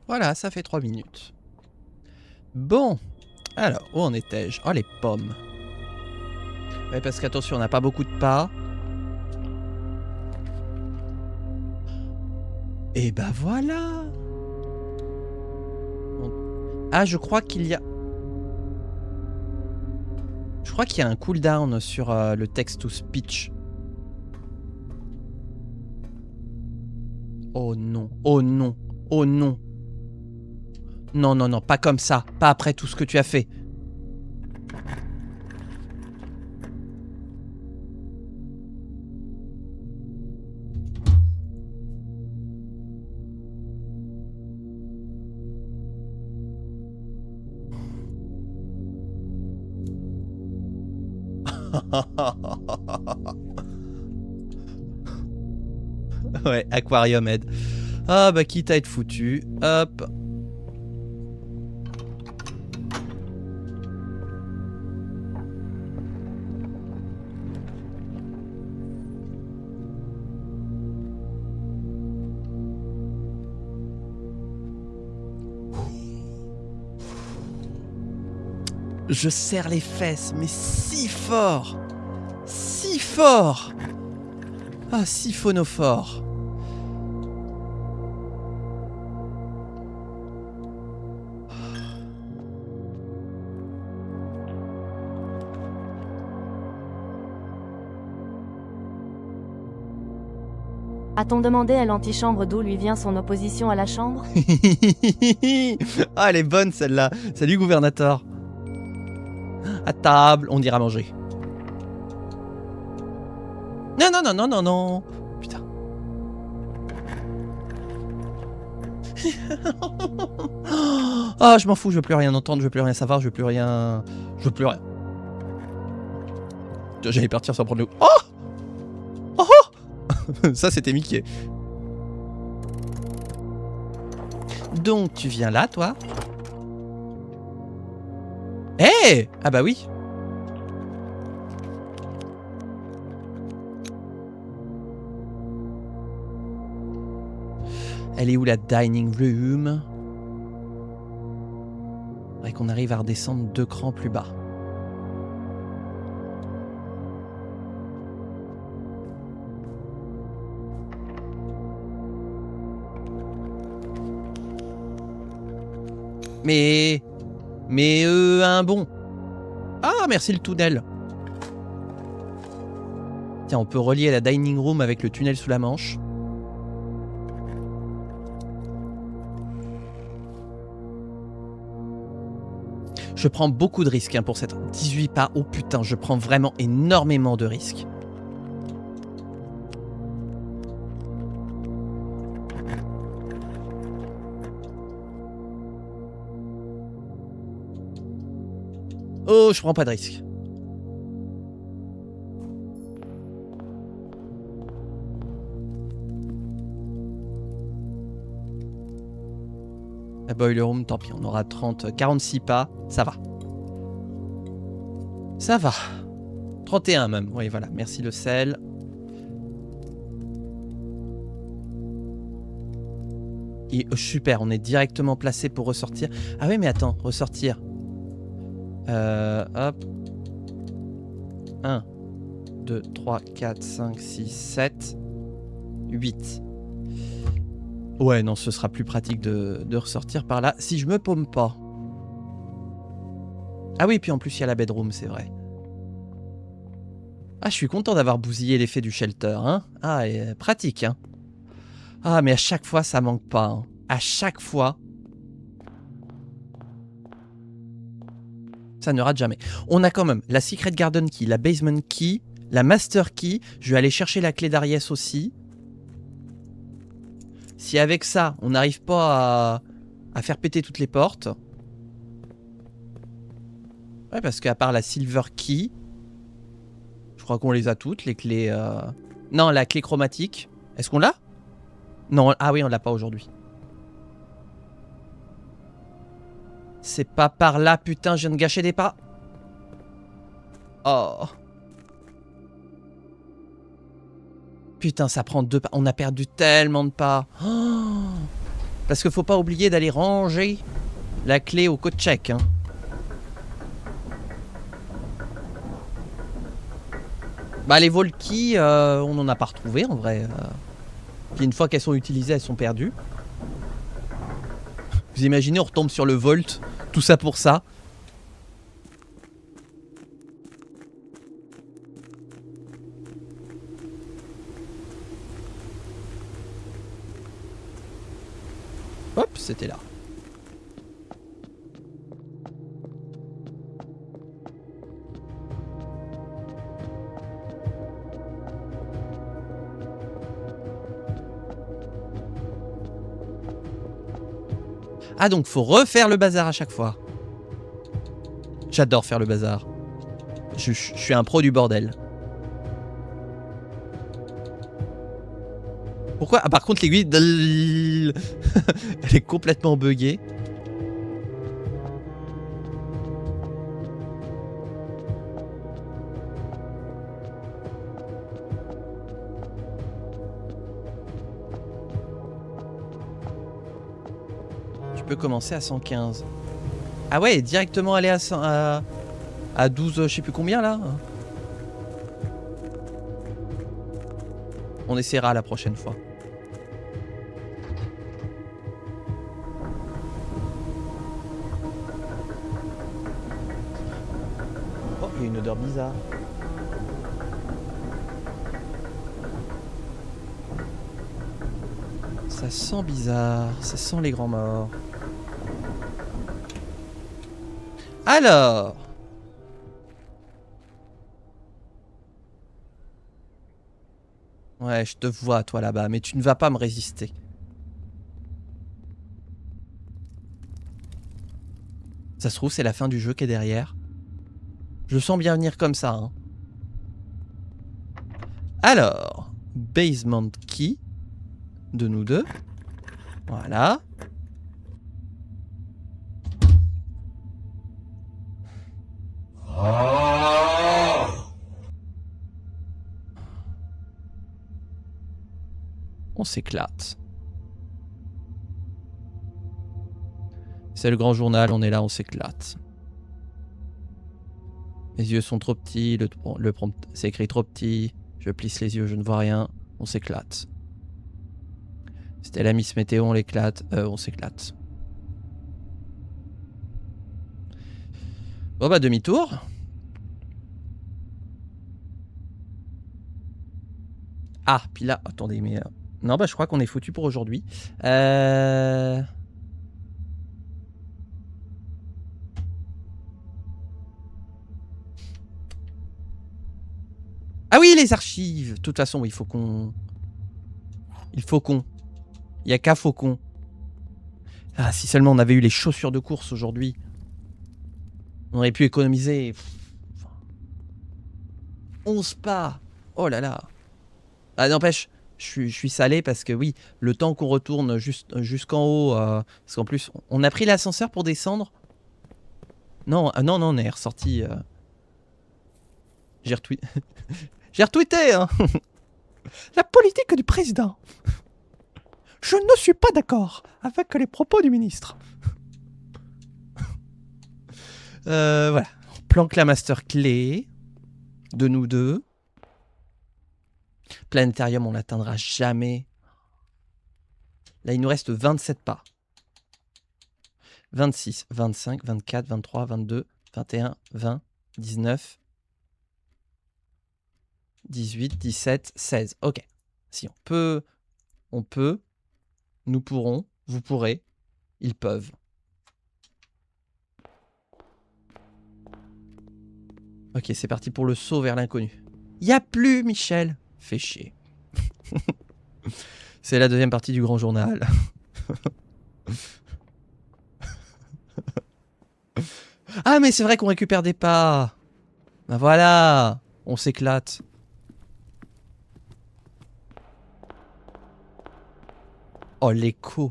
[SPEAKER 1] Voilà, ça fait 3 minutes. Bon, Alors, où en étais-je? Oh, les pommes. Ouais, parce qu'attention, on n'a pas beaucoup de pas. Et bah voilà. Ah, je crois qu'il y a... Je crois qu'il y a un cooldown sur le text-to-speech. Oh non, oh non, oh non. Non, non, non, pas comme ça. Pas après tout ce que tu as fait. Ouais, Aquarium Head. Ah bah quitte à être foutu. Hop. Je serre les fesses, mais si fort. Si fort. Ah, siphonophore.
[SPEAKER 2] A-t-on demandé à l'antichambre d'où lui vient son opposition à la chambre?
[SPEAKER 1] Ah, elle est bonne celle-là. Salut gouvernateur. À table, on ira manger. Non, non, non, non, non, non. Putain. Ah, je m'en fous, je veux plus rien entendre, je veux plus rien savoir, je veux plus rien... Je veux plus rien. J'allais partir sans prendre le... Oh, oh, oh. Ça, c'était Mickey. Donc, tu viens là, toi? Eh hey. Ah bah oui. Elle est où la dining room? Faudrait qu'on arrive à redescendre 2 crans plus bas. Mais un bon. Ah, merci le tunnel. Tiens, on peut relier la dining room avec le tunnel sous la Manche. Je prends beaucoup de risques hein, pour cette 18 pas. Oh putain, je prends vraiment énormément de risques. Oh, je prends pas de risques. La boiler room, tant pis, on aura 46 pas, ça va. Ça va. 31 même, oui voilà, merci le sel. Et super, on est directement placé pour ressortir. Ah oui mais attends, ressortir. Hop. 1, 2, 3, 4, 5, 6, 7, 8. Ouais, non, ce sera plus pratique de ressortir par là. Si je me paume pas. Ah oui, puis en plus, il y a la bedroom, c'est vrai. Ah, je suis content d'avoir bousillé l'effet du shelter, hein. Ah, et, pratique, hein. Ah, mais à chaque fois, ça manque pas, hein. À chaque fois. Ça ne rate jamais. On a quand même la Secret Garden Key, la Basement Key, la Master Key. Je vais aller chercher la clé d'Ariès aussi. Si avec ça, on n'arrive pas à faire péter toutes les portes. Ouais, parce qu'à part la Silver Key, je crois qu'on les a toutes, les clés... Non, la clé chromatique. Est-ce qu'on l'a? Non, ah oui, on l'a pas aujourd'hui. C'est pas par là, putain, je viens de gâcher des pas. Oh. Putain, ça prend 2 pas. On a perdu tellement de pas. Oh. Parce qu'il faut pas oublier d'aller ranger la clé au code check. Hein. Bah les Volki, on n'en a pas retrouvé en vrai. Puis une fois qu'elles sont utilisées, elles sont perdues. Vous imaginez, on retombe sur le Volt, tout ça pour ça. Hop, c'était là. Ah donc faut refaire le bazar à chaque fois. J'adore faire le bazar. Je suis un pro du bordel. Pourquoi? Ah par contre l'aiguille... Elle est complètement buggée. Je peux commencer à 115. Ah ouais, directement aller à 100, à 12, je sais plus combien là. On essaiera la prochaine fois. Oh, il y a une odeur bizarre. Ça sent bizarre, ça sent les grands morts. Alors, ouais, je te vois toi là-bas, mais tu ne vas pas me résister. Ça se trouve, c'est la fin du jeu qui est derrière. Je sens bien venir comme ça. Hein. Alors, basement key de nous deux. Voilà. On s'éclate. C'est le grand journal, on est là, on s'éclate. Mes yeux sont trop petits, le prompt, c'est écrit trop petit. Je plisse les yeux, je ne vois rien. On s'éclate. C'était la Miss Météo, on l'éclate. On s'éclate. Bon bah demi-tour. Ah, puis là, attendez, mais... non, bah je crois qu'on est foutu pour aujourd'hui. Ah oui, les archives. De toute façon, il faut qu'on... Il faut qu'on... Il n'y a qu'à faucon. Ah, si seulement on avait eu les chaussures de course aujourd'hui. On aurait pu économiser... 11 pas. Oh là là. Ah n'empêche, je suis salé parce que oui, le temps qu'on retourne jusqu'en haut... parce qu'en plus, on a pris l'ascenseur pour descendre. Non, non, non, on est ressorti... J'ai retweeté... J'ai retweeté, hein. La politique du président. Je ne suis pas d'accord avec les propos du ministre. Voilà. On planque la master clé de nous deux. Planétarium, on l'atteindra jamais. Là, il nous reste 27 pas. 26, 25, 24, 23, 22, 21, 20, 19, 18, 17, 16. Ok. Si on peut, nous pourrons, vous pourrez, ils peuvent. Ok, c'est parti pour le saut vers l'inconnu. Y a plus, Michel. Fais chier. C'est la deuxième partie du grand journal. Ah, mais c'est vrai qu'on récupère des pas. Ben voilà, on s'éclate. Oh, l'écho.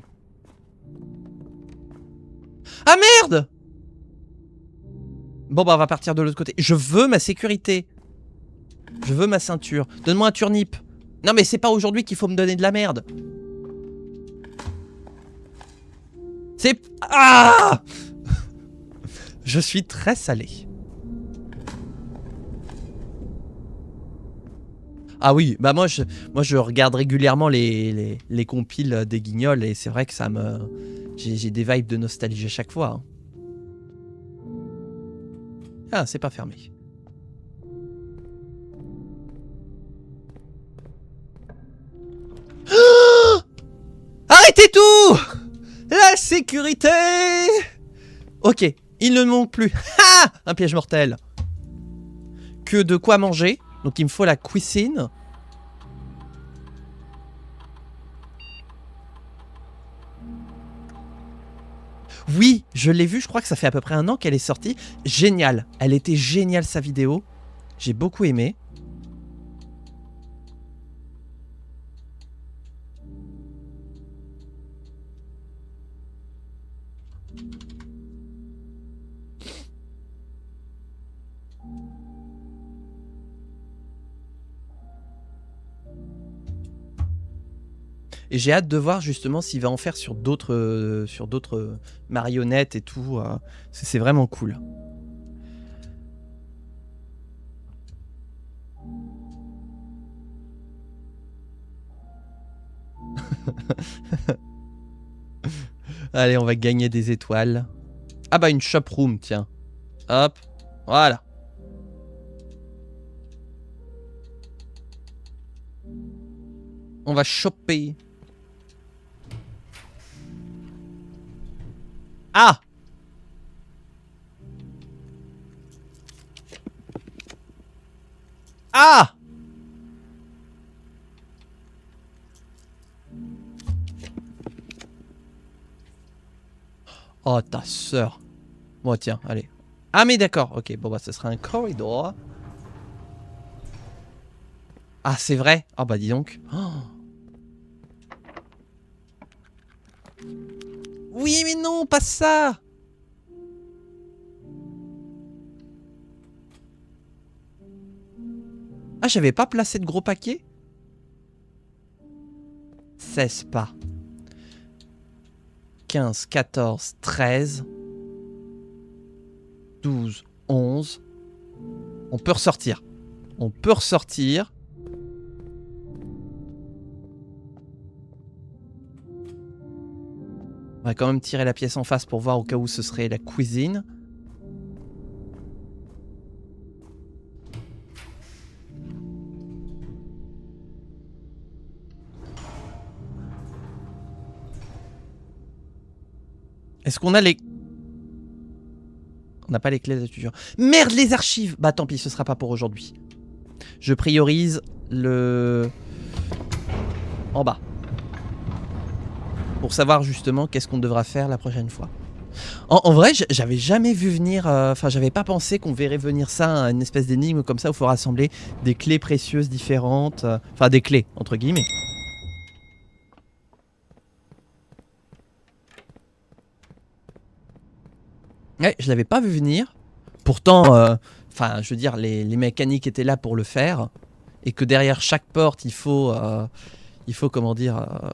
[SPEAKER 1] Ah merde! Bon bah on va partir de l'autre côté. Je veux ma sécurité. Je veux ma ceinture. Donne-moi un turnip. Non mais c'est pas aujourd'hui qu'il faut me donner de la merde. C'est... Ah! Je suis très salé. Ah oui, bah moi je regarde régulièrement les compiles des Guignols et c'est vrai que ça me... J'ai des vibes de nostalgie à chaque fois. Hein. Ah, c'est pas fermé. Arrêtez tout! La sécurité! Ok, il ne manque plus. Ah! Un piège mortel. Que de quoi manger. Donc il me faut la cuisine. Oui, je l'ai vue, je crois que ça fait à peu près 1 an qu'elle est sortie. Génial, elle était géniale sa vidéo. J'ai beaucoup aimé. Et j'ai hâte de voir justement s'il va en faire sur d'autres marionnettes et tout. C'est vraiment cool. Allez, on va gagner des étoiles. Ah bah une shop room, tiens. Hop, voilà. On va choper. Ah! Ah! Oh, ta sœur. Bon, tiens, allez. Ah, mais d'accord. Ok, bon, bah, ce sera un corridor. Ah, c'est vrai? Ah, bah, dis donc. Oh. Oui, mais non, pas ça! Ah, j'avais pas placé de gros paquets? 16 pas. 15, 14, 13. 12, 11. On peut ressortir. On peut ressortir. On va quand même tirer la pièce en face pour voir au cas où ce serait la cuisine. Est-ce qu'on a les... On n'a pas les clés d'étudiant. Merde, les archives! Bah tant pis, ce sera pas pour aujourd'hui. Je priorise le... En bas. Pour savoir justement qu'est-ce qu'on devra faire la prochaine fois. En vrai, j'avais jamais vu venir... Enfin, j'avais pas pensé qu'on verrait venir ça, une espèce d'énigme comme ça où il faut rassembler des clés précieuses différentes. Enfin, des clés, entre guillemets. Ouais, je l'avais pas vu venir. Pourtant, enfin, je veux dire, les mécaniques étaient là pour le faire. Et que derrière chaque porte, il faut comment dire...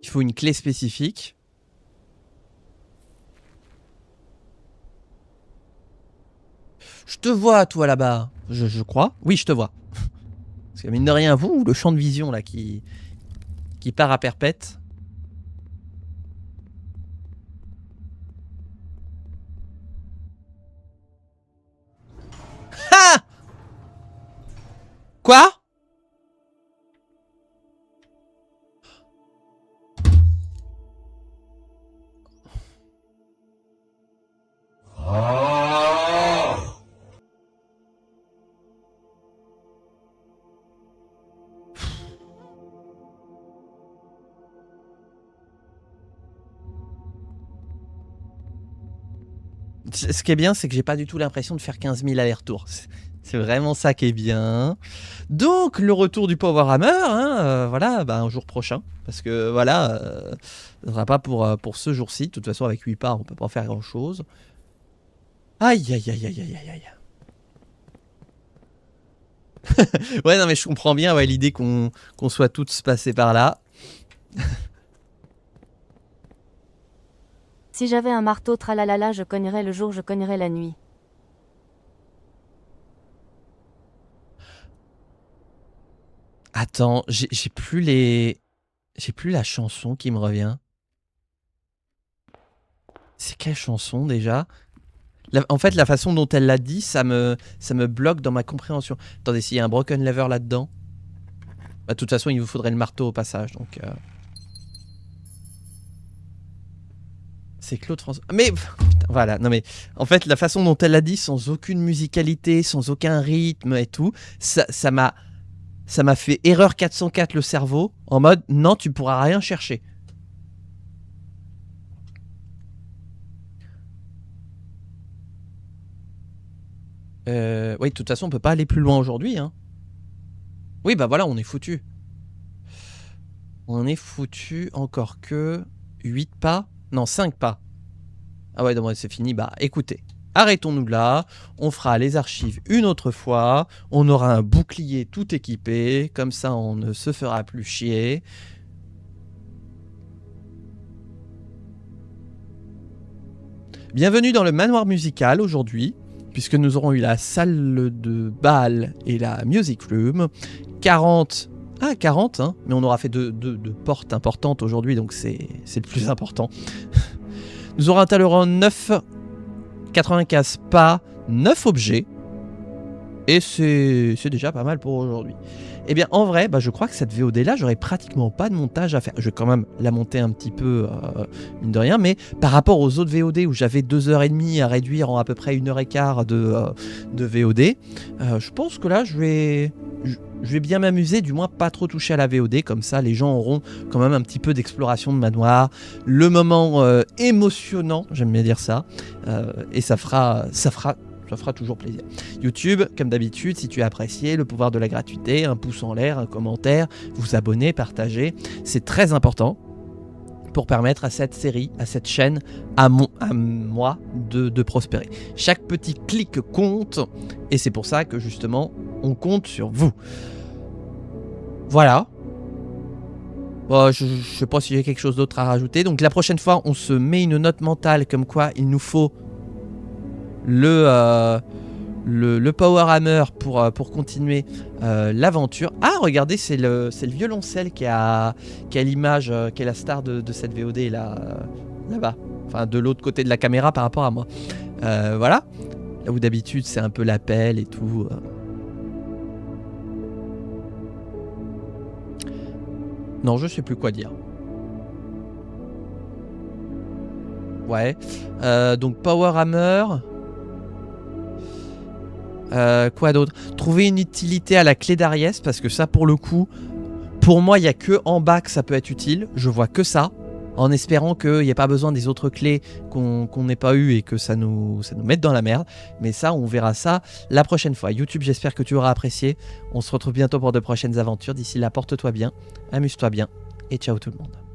[SPEAKER 1] il faut une clé spécifique. Je te vois, toi, là-bas. Je crois. Oui, je te vois. Parce que mine de rien, vous, le champ de vision, là, qui part à perpète. Ah! Quoi? Ce qui est bien, c'est que j'ai pas du tout l'impression de faire 15 000 allers-retours. C'est vraiment ça qui est bien. Donc, le retour du Powerhammer, hein, voilà, bah, un jour prochain. Parce que voilà, ce sera pas pour ce jour-ci. De toute façon, avec 8 parts, on peut pas faire grand-chose. Aïe, aïe, aïe, aïe, aïe, aïe, aïe. Ouais, non, mais je comprends bien ouais, l'idée qu'on soit tous passés par là.
[SPEAKER 2] Si j'avais un marteau tralalala, je cognerais le jour, je cognerais la nuit.
[SPEAKER 1] Attends, j'ai plus les... J'ai plus la chanson qui me revient. C'est quelle chanson déjà? En fait, la façon dont elle l'a dit, ça me bloque dans ma compréhension. Attendez, s'il y a un broken lever là-dedans... Bah, de toute façon, il vous faudrait le marteau au passage, donc... C'est Claude François... Mais... Voilà, non mais... En fait, la façon dont elle l'a dit, sans aucune musicalité, sans aucun rythme et tout, ça m'a fait erreur 404 le cerveau, en mode, non, tu pourras rien chercher. Oui, de toute façon, on peut pas aller plus loin aujourd'hui, hein. Oui, bah voilà, on est foutu. On est foutu encore que 8 pas. Non, 5 pas. Ah ouais, non, c'est fini. Bah écoutez, arrêtons-nous là. On fera les archives une autre fois. On aura un bouclier tout équipé. Comme ça, on ne se fera plus chier. Bienvenue dans le manoir musical aujourd'hui, puisque nous aurons eu la salle de bal et la music room. 40... Ah, 40, hein, mais on aura fait deux portes importantes aujourd'hui, donc c'est le plus important. Nous aurons un Talleyrand 9, 95 pas, 9 objets, et c'est déjà pas mal pour aujourd'hui. Eh bien, en vrai, bah, je crois que cette VOD-là, j'aurais pratiquement pas de montage à faire. Je vais quand même la monter un petit peu, mine de rien, mais par rapport aux autres VOD où j'avais 2h30 à réduire en à peu près 1h15 de VOD, je pense que là, je vais bien m'amuser, du moins pas trop toucher à la VOD, comme ça les gens auront quand même un petit peu d'exploration de manoir, le moment émotionnant, j'aime bien dire ça, et ça fera toujours plaisir. YouTube, comme d'habitude, si tu as apprécié, le pouvoir de la gratuité, un pouce en l'air, un commentaire, vous abonner, partager, c'est très important pour permettre à cette série, à cette chaîne, à moi de prospérer. Chaque petit clic compte, et c'est pour ça que justement, on compte sur vous. Voilà. Bon, je sais pas si j'ai quelque chose d'autre à rajouter. Donc la prochaine fois, on se met une note mentale comme quoi il nous faut le Power Hammer pour continuer l'aventure. Ah, regardez, c'est le violoncelle qui a l'image, qui est la star de cette VOD là-bas. Enfin, de l'autre côté de la caméra par rapport à moi. Voilà. Là où d'habitude, c'est un peu l'appel et tout. Non, je sais plus quoi dire. Ouais. Donc, Power Hammer... quoi d'autre? Trouver une utilité à la clé d'Ariès, parce que ça, pour le coup, pour moi, il n'y a que en bas que ça peut être utile. Je vois que ça, en espérant qu'il n'y ait pas besoin des autres clés qu'on n'ait pas eu et que ça nous mette dans la merde. Mais ça, on verra ça la prochaine fois. YouTube, j'espère que tu auras apprécié. On se retrouve bientôt pour de prochaines aventures. D'ici là, porte-toi bien, amuse-toi bien et ciao tout le monde.